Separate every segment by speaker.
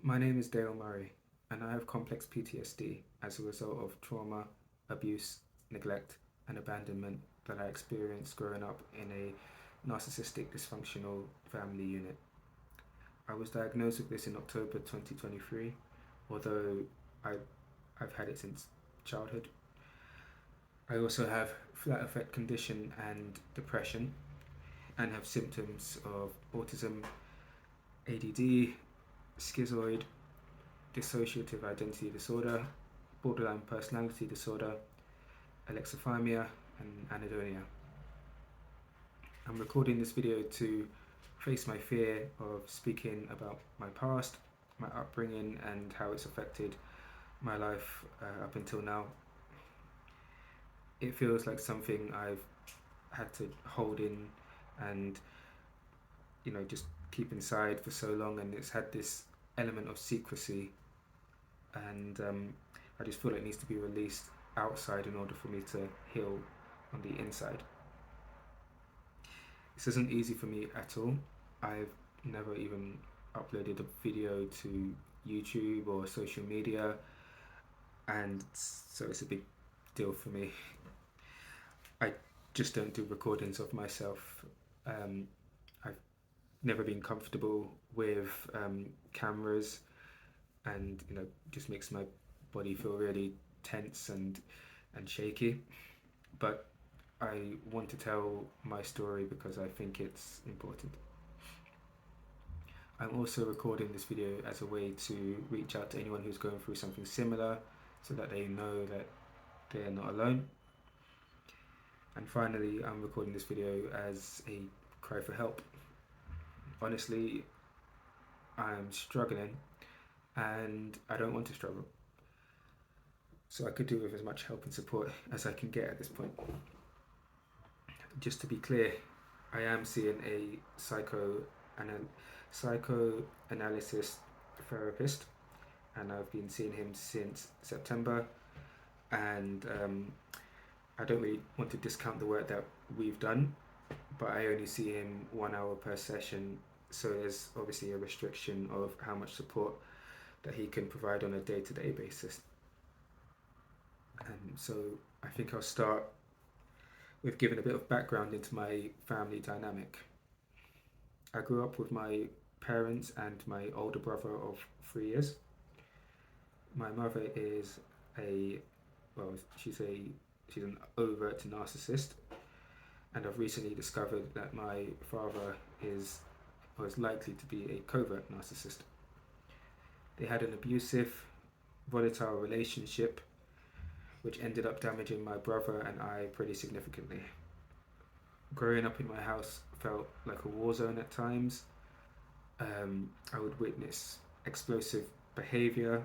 Speaker 1: My name is Dale Murray, and I have complex PTSD as a result of trauma, abuse, neglect, and abandonment that I experienced growing up in a narcissistic dysfunctional family unit. I was diagnosed with this in October 2023, although I, I've had it since childhood. I also have flat affect condition and depression, and have symptoms of autism, ADD, schizoid, dissociative identity disorder, borderline personality disorder, alexithymia, and anhedonia. I'm recording this video to face my fear of speaking about my past, my upbringing, and how it's affected my life up until now. It feels like something I've had to hold in and, just keep inside for so long, and it's had this element of secrecy, and I just feel it needs to be released outside in order for me to heal on the inside. This isn't easy for me at all. I've never even uploaded a video to YouTube or social media, and so it's a big deal for me. I just don't do recordings of myself. I've never been comfortable with cameras, and just makes my body feel really tense and shaky. But I want to tell my story because I think it's important. I'm also recording this video as a way to reach out to anyone who's going through something similar, so that they know that they're not alone. And finally, I'm recording this video as a cry for help. Honestly, I'm struggling, and I don't want to struggle. So I could do with as much help and support as I can get at this point. Just to be clear, I am seeing a psychoanalysis therapist, and I've been seeing him since September. And I don't really want to discount the work that we've done, but I only see him 1 hour per session, so there's obviously a restriction of how much support that he can provide on a day-to-day basis. So I think I'll start with giving a bit of background into my family dynamic. I grew up with my parents and my older brother of 3 years. My mother is she's an overt narcissist, and I've recently discovered that my father was likely to be a covert narcissist. They had an abusive, volatile relationship, which ended up damaging my brother and I pretty significantly. Growing up in my house felt like a war zone at times. I would witness explosive behavior,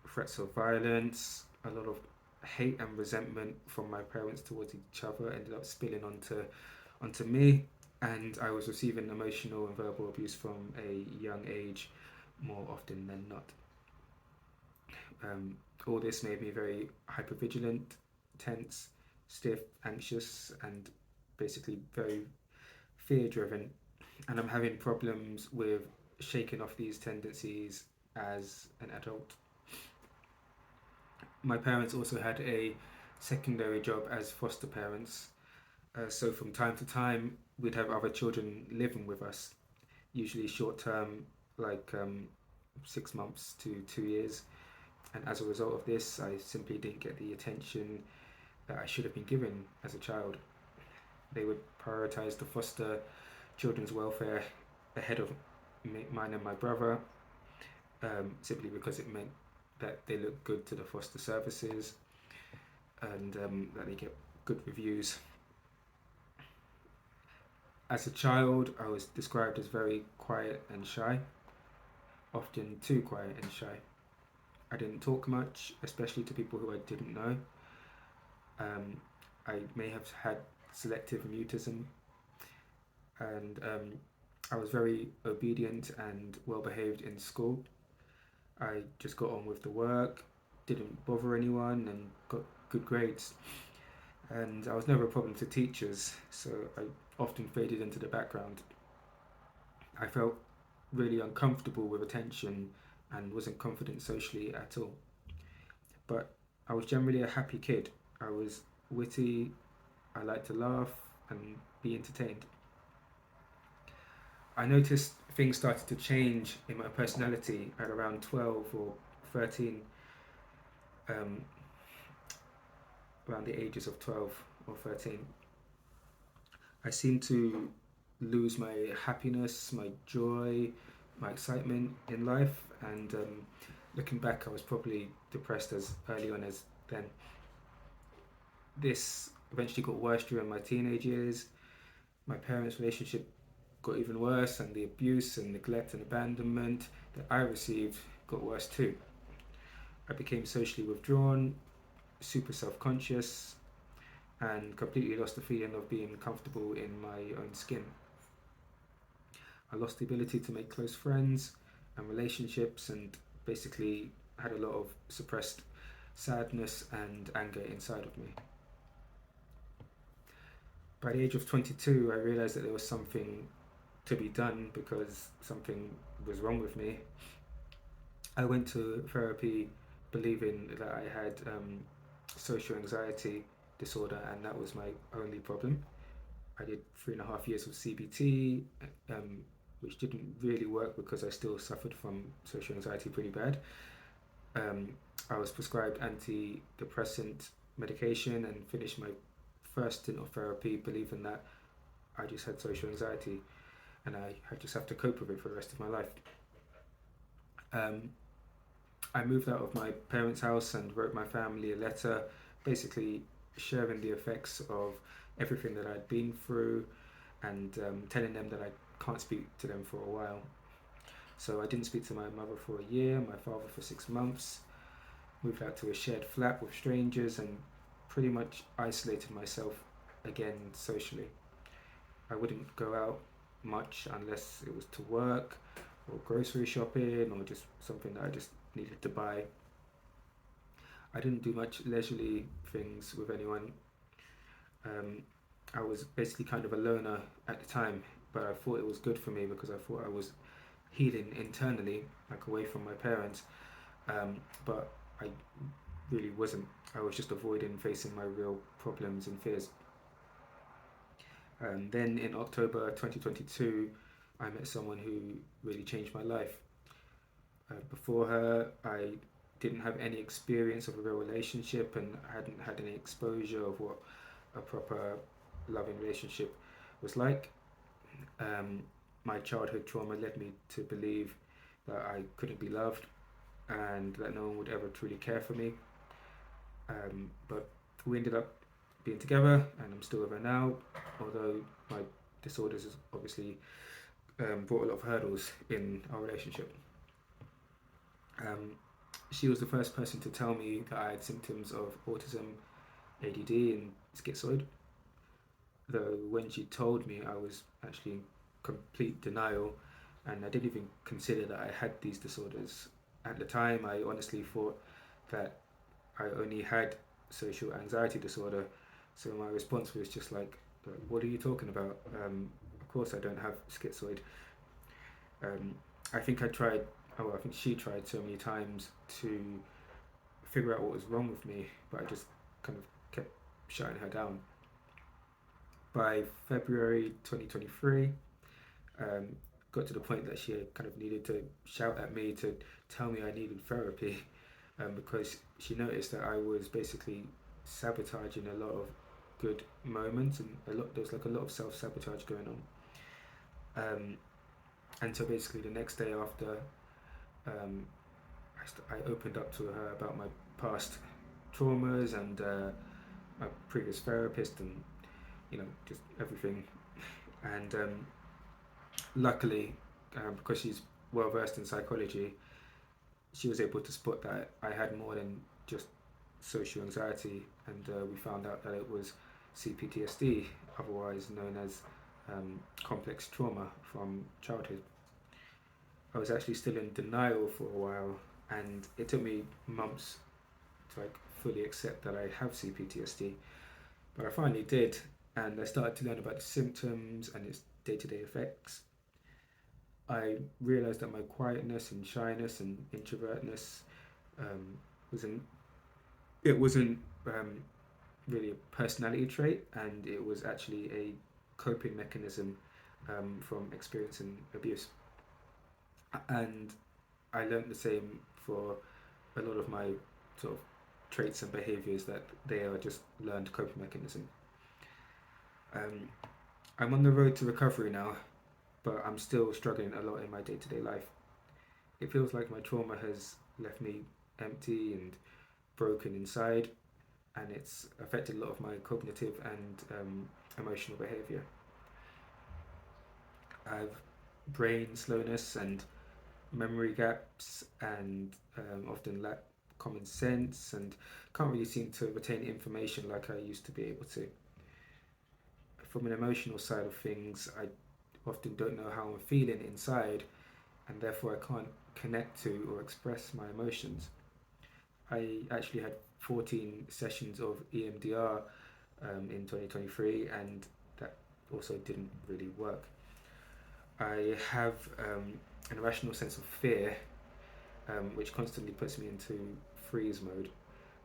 Speaker 1: threats of violence, a lot of hate and resentment from my parents towards each other ended up spilling onto me, and I was receiving emotional and verbal abuse from a young age more often than not. All this made me very hypervigilant, tense, stiff, anxious, and basically very fear driven. And I'm having problems with shaking off these tendencies as an adult. My parents also had a secondary job as foster parents, so from time to time we'd have other children living with us, usually short term, like 6 months to 2 years. And as a result of this, I simply didn't get the attention that I should have been given as a child. They would prioritize the foster children's welfare ahead of mine and my brother, simply because it meant that they look good to the foster services, and that they get good reviews. As a child, I was described as very quiet and shy, often too quiet and shy. I didn't talk much, especially to people who I didn't know. I may have had selective mutism, and I was very obedient and well behaved in school. I just got on with the work, didn't bother anyone, and got good grades. And I was never a problem to teachers, so I often faded into the background. I felt really uncomfortable with attention and wasn't confident socially at all. But I was generally a happy kid. I was witty, I liked to laugh and be entertained. I noticed things started to change in my personality at around 12 or 13, um, around the ages of 12 or 13. I seemed to lose my happiness, my joy, my excitement in life, and looking back, I was probably depressed as early on as then. This eventually got worse during my teenage years. My parents' relationship got even worse, and the abuse and neglect and abandonment that I received got worse too. I became socially withdrawn, super self conscious, and completely lost the feeling of being comfortable in my own skin. I lost the ability to make close friends and relationships, and basically had a lot of suppressed sadness and anger inside of me. By the age of 22, I realized that there was something to be done because something was wrong with me. I went to therapy believing that I had social anxiety disorder, and that was my only problem. I did 3.5 years of CBT, which didn't really work because I still suffered from social anxiety pretty bad. I was prescribed antidepressant medication and finished my first stint of therapy believing that I just had social anxiety and I just have to cope with it for the rest of my life. Um, I moved out of my parents' house and wrote my family a letter, basically sharing the effects of everything that I'd been through and telling them that I can't speak to them for a while. So I didn't speak to my mother for a year, my father for 6 months, moved out to a shared flat with strangers, and pretty much isolated myself again socially. I wouldn't go out much unless it was to work or grocery shopping or just something that I just needed to buy. I didn't do much leisurely things with anyone. Um, I was basically kind of a loner at the time, but I thought it was good for me because I thought I was healing internally, like away from my parents. But I really wasn't. I was just avoiding facing my real problems and fears. Then in October 2022, I met someone who really changed my life. Before her, I didn't have any experience of a real relationship and hadn't had any exposure of what a proper loving relationship was like. Um, my childhood trauma led me to believe that I couldn't be loved and that no one would ever truly care for me. But we ended up being together, and I'm still with her now, although my disorders has obviously brought a lot of hurdles in our relationship. She was the first person to tell me that I had symptoms of autism, ADD, and schizoid. Though when she told me, I was actually in complete denial, and I didn't even consider that I had these disorders. At the time, I honestly thought that I only had social anxiety disorder, so my response was just like, "What are you talking about? Of course, I don't have schizoid." Um, I think I tried, I think she tried so many times to figure out what was wrong with me, but I just kind of kept shutting her down. By February 2023, got to the point that she kind of needed to shout at me to tell me I needed therapy, because she noticed that I was basically sabotaging a lot of good moments, and there was like a lot of self sabotage going on. And so basically the next day after, um, I opened up to her about my past traumas and my previous therapist, and just everything. And luckily, because she's well versed in psychology, she was able to spot that I had more than just social anxiety, and we found out that it was cptsd, otherwise known as complex trauma from childhood. I was actually still in denial for a while, and it took me months to fully accept that I have cptsd, but I finally did, and I started to learn about the symptoms and its day-to-day effects. I realized that my quietness and shyness and introvertness um, wasn't it wasn't um, really a personality trait, and it was actually a coping mechanism from experiencing abuse. And I learned the same for a lot of my sort of traits and behaviors, that they are just learned coping mechanism. Um, I'm on the road to recovery now, but I'm still struggling a lot in my day-to-day life. It feels like my trauma has left me empty and broken inside, and it's affected a lot of my cognitive and emotional behavior. I've brain slowness and memory gaps, and often lack common sense, and can't really seem to retain information like I used to be able to. From an emotional side of things, I often don't know how I'm feeling inside, and therefore I can't connect to or express my emotions. I actually had 14 sessions of EMDR in 2023, and that also didn't really work. I have an irrational sense of fear, which constantly puts me into freeze mode,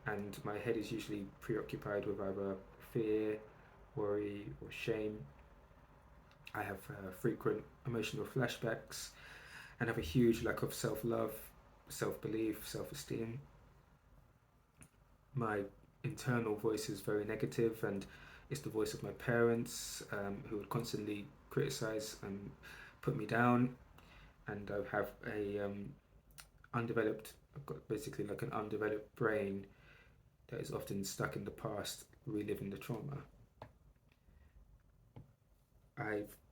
Speaker 1: and my head is usually preoccupied with either fear, worry, or shame. I have frequent emotional flashbacks and have a huge lack of self love, self belief, self esteem. My internal voice is very negative, and it's the voice of my parents, who would constantly criticize and put me down. And I have a I've got basically like an undeveloped brain that is often stuck in the past, reliving the trauma.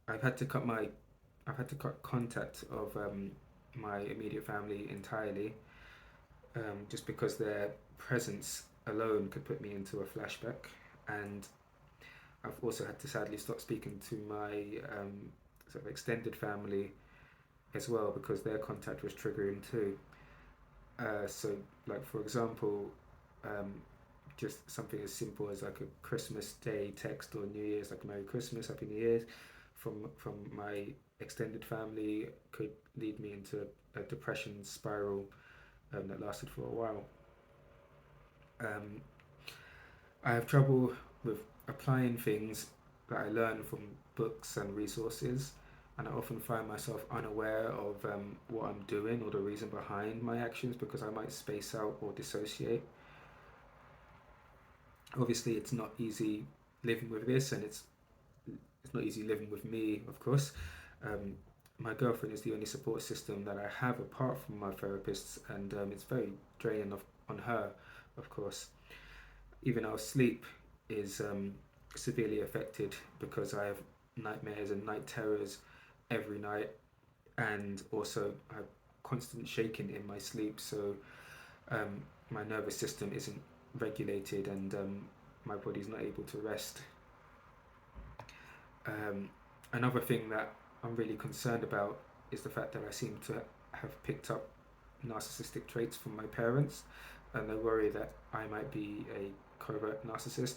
Speaker 1: I've had to cut my I've had to cut contact of my immediate family entirely, just because their presence alone could put me into a flashback. And I've also had to sadly stop speaking to my sort of extended family as well, because their contact was triggering too. So, like for example, um, just something as simple as like a Christmas Day text or New Year's, like Merry Christmas, Happy New Year's, from my extended family could lead me into a depression spiral that lasted for a while. Um, I have trouble with applying things that I learn from books and resources, and I often find myself unaware of what I'm doing or the reason behind my actions, because I might space out or dissociate. Obviously, it's not easy living with this, and it's not easy living with me, of course. Um, my girlfriend is the only support system that I have apart from my therapists, and it's very draining on her, of course. Even our sleep is severely affected, because I have nightmares and night terrors every night, and also I have constant shaking in my sleep. So um, my nervous system isn't regulated, and my body's not able to rest. Um, Another thing that I'm really concerned about is the fact that I seem to have picked up narcissistic traits from my parents, and I worry that I might be a covert narcissist.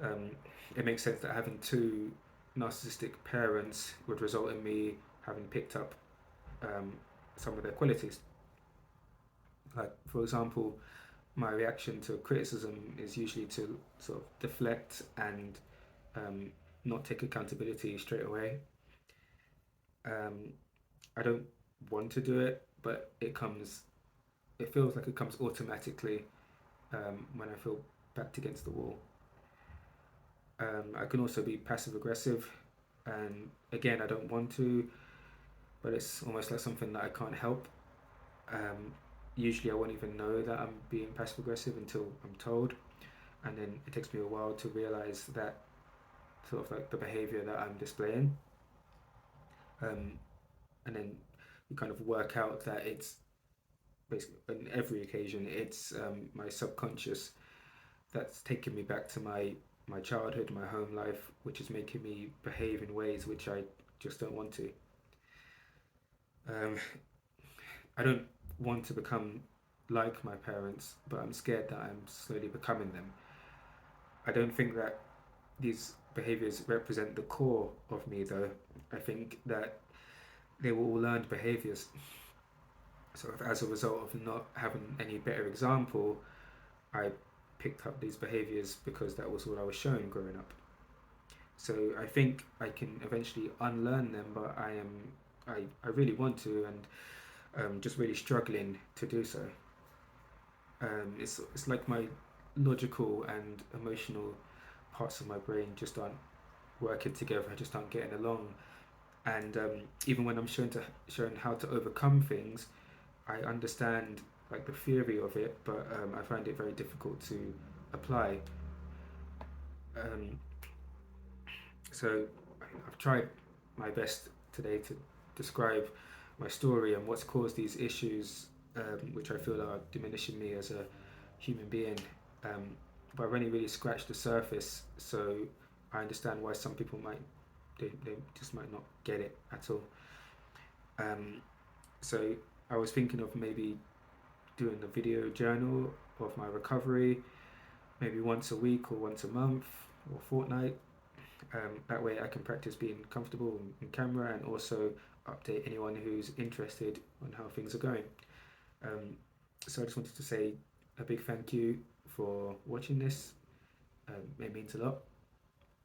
Speaker 1: Um, it makes sense that having two narcissistic parents would result in me having picked up um, some of their qualities. Like, for example, my reaction to criticism is usually to sort of deflect and um, not take accountability straight away. Um, I don't want to do it, but it feels like it comes automatically when I feel backed against the wall. I can also be passive aggressive, and again, I don't want to, but it's almost like something that I can't help. Um, Usually, I won't even know that I'm being passive aggressive until I'm told, and then it takes me a while to realize that sort of like the behavior that I'm displaying. Um, and then you kind of work out that it's basically on every occasion it's my subconscious that's taking me back to my childhood, my home life, which is making me behave in ways which I just don't want to. Um, I don't want to become like my parents, but I'm scared that I'm slowly becoming them. I don't think that these behaviors represent the core of me, though. I think that they were all learned behaviors. So as a result of not having any better example, I picked up these behaviors because that was what I was shown growing up. So I think I can eventually unlearn them, but I really want to, and just really struggling to do so. It's like my logical and emotional parts of my brain just aren't working together. I just aren't getting along. And even when I'm shown how to overcome things, I understand like the theory of it, but I find it very difficult to apply. Um, so I've tried my best today to describe my story and what's caused these issues, which I feel are diminishing me as a human being. Um, but I've only really scratched the surface, so I understand why some people they just might not get it at all. Um, so I was thinking of maybe doing a video journal of my recovery, maybe once a week or once a month or fortnight. That way I can practice being comfortable in camera and also update anyone who's interested on how things are going. Um, so I just wanted to say a big thank you for watching this. It means a lot,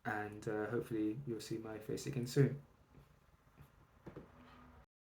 Speaker 1: and hopefully you'll see my face again soon.